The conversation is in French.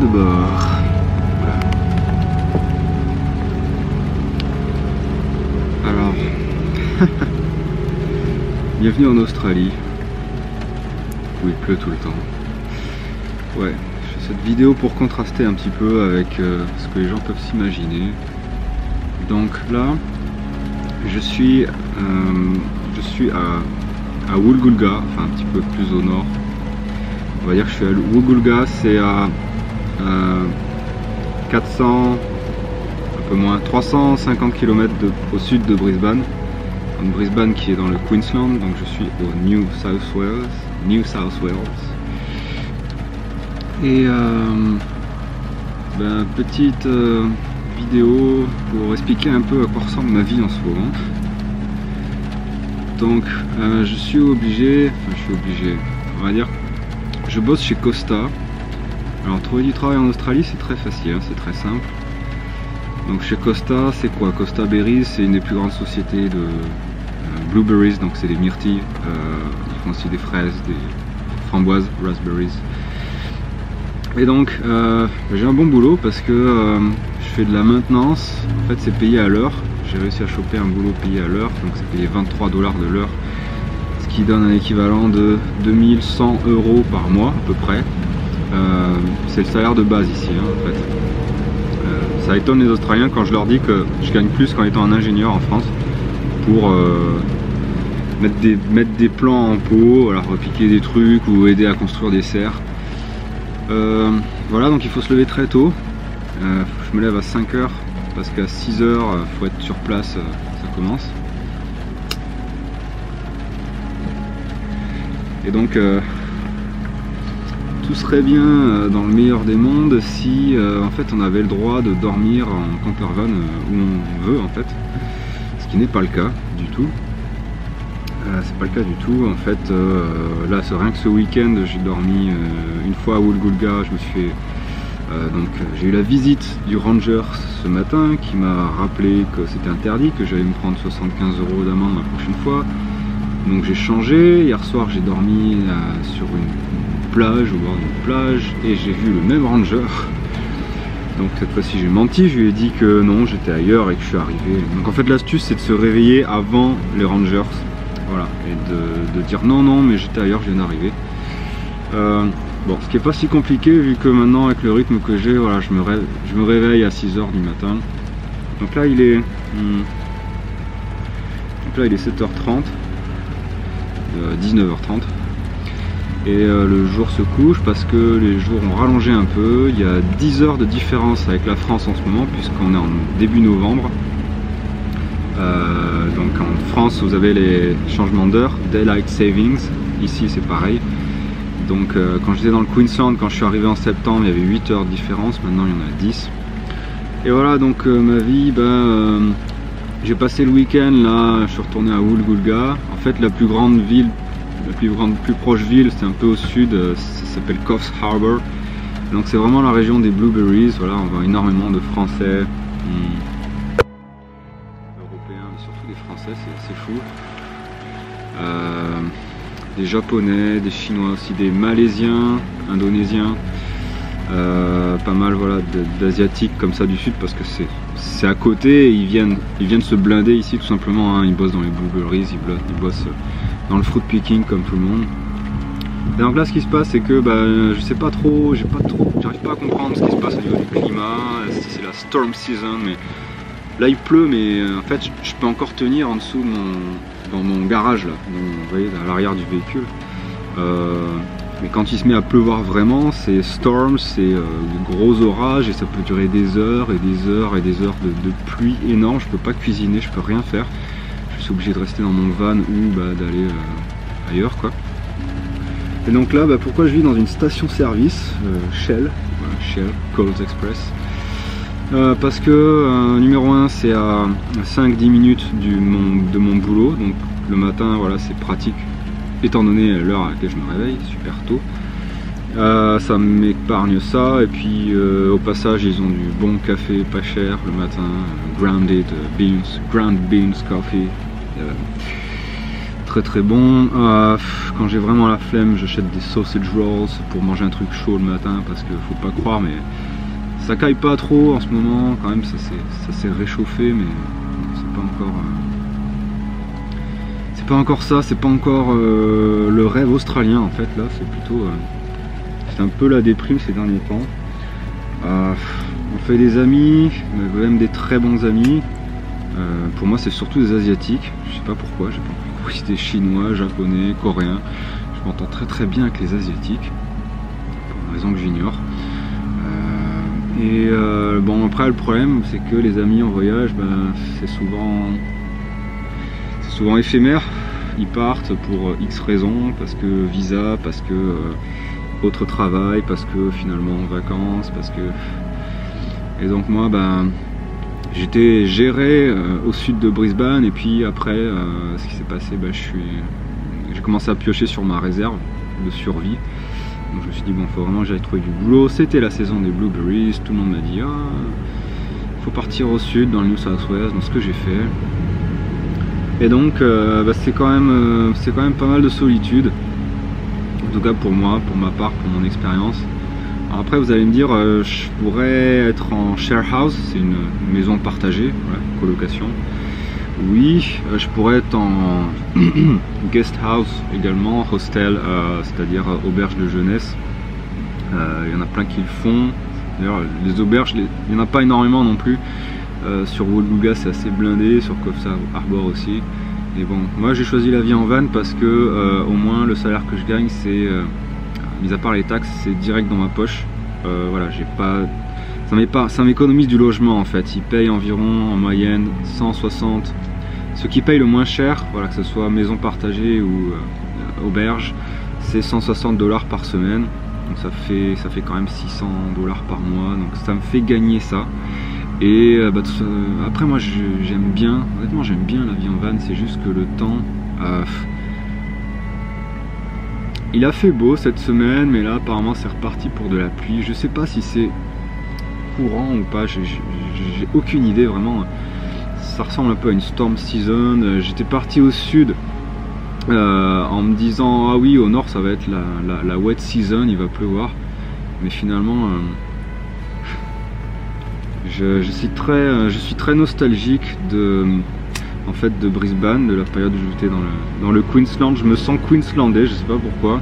de bord. Voilà. Alors, bienvenue en Australie, où il pleut tout le temps. Ouais, je fais cette vidéo pour contraster un petit peu avec ce que les gens peuvent s'imaginer. Donc là, je suis à Woolgoolga, enfin un petit peu plus au nord. On va dire que je suis à Woolgoolga, c'est à 400, un peu moins, 350 km au sud de Brisbane. Donc Brisbane qui est dans le Queensland, donc je suis au New South Wales. Et petite vidéo pour expliquer un peu à quoi ressemble ma vie en ce moment. Donc je suis obligé, on va dire, je bosse chez Costa. Alors trouver du travail en Australie c'est très facile, hein, c'est très simple. Donc chez Costa, c'est quoi? Costa Berries, c'est une des plus grandes sociétés de blueberries, donc c'est des myrtilles, ils font aussi des fraises, des framboises, raspberries. Et donc j'ai un bon boulot parce que je fais de la maintenance, en fait c'est payé à l'heure. J'ai réussi à choper un boulot payé à l'heure, donc c'est payé 23 $ de l'heure, ce qui donne un équivalent de 2100 € par mois à peu près. C'est le salaire de base ici, hein, en fait. Ça étonne les Australiens quand je leur dis que je gagne plus qu'en étant un ingénieur en France pour mettre des plans en pot, alors repiquer des trucs ou aider à construire des serres. Voilà, donc il faut se lever très tôt. Je me lève à 5 h parce qu'à 6 h il faut être sur place, ça commence. Et donc tout serait bien dans le meilleur des mondes si en fait on avait le droit de dormir en campervan où on veut en fait, ce qui n'est pas le cas du tout. C'est pas le cas du tout en fait. Là rien que ce week-end j'ai dormi une fois à Woolgoolga. Je me suis fait j'ai eu la visite du ranger ce matin qui m'a rappelé que c'était interdit, que j'allais me prendre 75 € d'amende la prochaine fois. Donc j'ai changé. Hier soir j'ai dormi sur une plage, au bord d'une plage, et j'ai vu le même ranger. Donc cette fois-ci j'ai menti, je lui ai dit que non, j'étais ailleurs et que je suis arrivé. Donc en fait l'astuce c'est de se réveiller avant les rangers, voilà, et de dire non mais j'étais ailleurs, je viens d'arriver. Bon, ce qui est pas si compliqué vu que maintenant avec le rythme que j'ai, voilà, je me réveille à 6 h du matin. Donc là il est 7h30, 19h30. Et le jour se couche parce que les jours ont rallongé un peu. Il y a 10 heures de différence avec la France en ce moment puisqu'on est en début novembre. Donc en France vous avez les changements d'heure, Daylight Savings, ici c'est pareil. Donc quand j'étais dans le Queensland, quand je suis arrivé en septembre, il y avait 8 heures de différence, maintenant il y en a 10. Et voilà, donc ma vie, j'ai passé le week-end là, je suis retourné à Woolgoolga. En fait la plus grande ville, plus proche ville, c'est un peu au sud, ça s'appelle Coffs Harbour. Donc c'est vraiment la région des blueberries. Voilà, on voit énormément de Français, Européens, mais surtout des Français, c'est assez fou. Des Japonais, des Chinois aussi, des Malaisiens, Indonésiens, pas mal voilà, d'Asiatiques comme ça du sud parce que c'est à côté et ils viennent se blinder ici tout simplement, hein. Ils bossent dans les blueberries, ils bossent dans le fruit picking comme tout le monde. Et donc là ce qui se passe c'est que je sais pas trop, j'arrive pas à comprendre ce qui se passe au niveau du climat, si c'est la storm season, mais là il pleut, mais en fait je peux encore tenir en dessous dans mon garage là, vous voyez à l'arrière du véhicule. Mais quand il se met à pleuvoir vraiment, c'est storm, c'est de gros orages et ça peut durer des heures et des heures et des heures de pluie énorme. Je peux pas cuisiner, je peux rien faire. Je suis obligé de rester dans mon van ou d'aller ailleurs quoi. Et donc là pourquoi je vis dans une station service Shell, Shell Coles Express, parce que numéro 1 c'est à 5-10 minutes de mon boulot, donc le matin voilà c'est pratique étant donné l'heure à laquelle je me réveille, super tôt. Ça m'épargne ça, et puis au passage ils ont du bon café pas cher le matin, ground beans coffee, très bon. Quand j'ai vraiment la flemme, j'achète des sausage rolls pour manger un truc chaud le matin, parce que faut pas croire, mais ça caille pas trop en ce moment. Quand même, ça s'est réchauffé, mais c'est pas encore. C'est pas encore ça. C'est pas encore le rêve australien en fait. Là, c'est plutôt. C'est un peu la déprime ces derniers temps. On fait des amis, même des très bons amis. Pour moi, c'est surtout des asiatiques. Je sais pas pourquoi. J'ai pas compris. Des chinois, japonais, coréens. Je m'entends très bien avec les asiatiques, pour une raison que j'ignore. Bon, après le problème, c'est que les amis en voyage, c'est souvent éphémère. Ils partent pour X raisons, parce que visa, parce que autre travail, parce que finalement vacances, parce que. Et donc moi, j'étais géré au sud de Brisbane, et puis après, ce qui s'est passé, j'ai commencé à piocher sur ma réserve de survie. Donc je me suis dit, bon, faut vraiment que j'aille trouver du boulot. C'était la saison des blueberries, tout le monde m'a dit, faut partir au sud, dans le New South Wales, donc ce que j'ai fait. Et donc, c'est quand même pas mal de solitude, en tout cas pour moi, pour ma part, pour mon expérience. Après vous allez me dire, je pourrais être en share house, c'est une maison partagée, voilà, colocation. Oui, je pourrais être en guest house également, hostel, c'est-à-dire auberge de jeunesse. Il y en a plein qui le font. D'ailleurs les auberges, il n'y en a pas énormément non plus. Sur Wodonga c'est assez blindé, sur Coffs Harbour aussi. Et bon, moi j'ai choisi la vie en van parce que au moins le salaire que je gagne, c'est, mis à part les taxes, c'est direct dans ma poche. Voilà, j'ai pas, ça m'économise du logement en fait. Ils payent environ en moyenne 160. Ce qui paye le moins cher, voilà, que ce soit maison partagée ou auberge, c'est 160 $ par semaine. Donc ça fait quand même 600 $ par mois. Donc ça me fait gagner ça. Et après moi j'aime bien, honnêtement j'aime bien la vie en van, c'est juste que le temps, il a fait beau cette semaine, mais là apparemment c'est reparti pour de la pluie. Je sais pas si c'est courant ou pas, j'ai aucune idée vraiment. Ça ressemble un peu à une storm season. J'étais parti au sud en me disant, ah oui, au nord ça va être la wet season, il va pleuvoir, mais finalement je suis très nostalgique de Brisbane, de la période où j'étais dans le Queensland. Je me sens queenslandais, je sais pas pourquoi.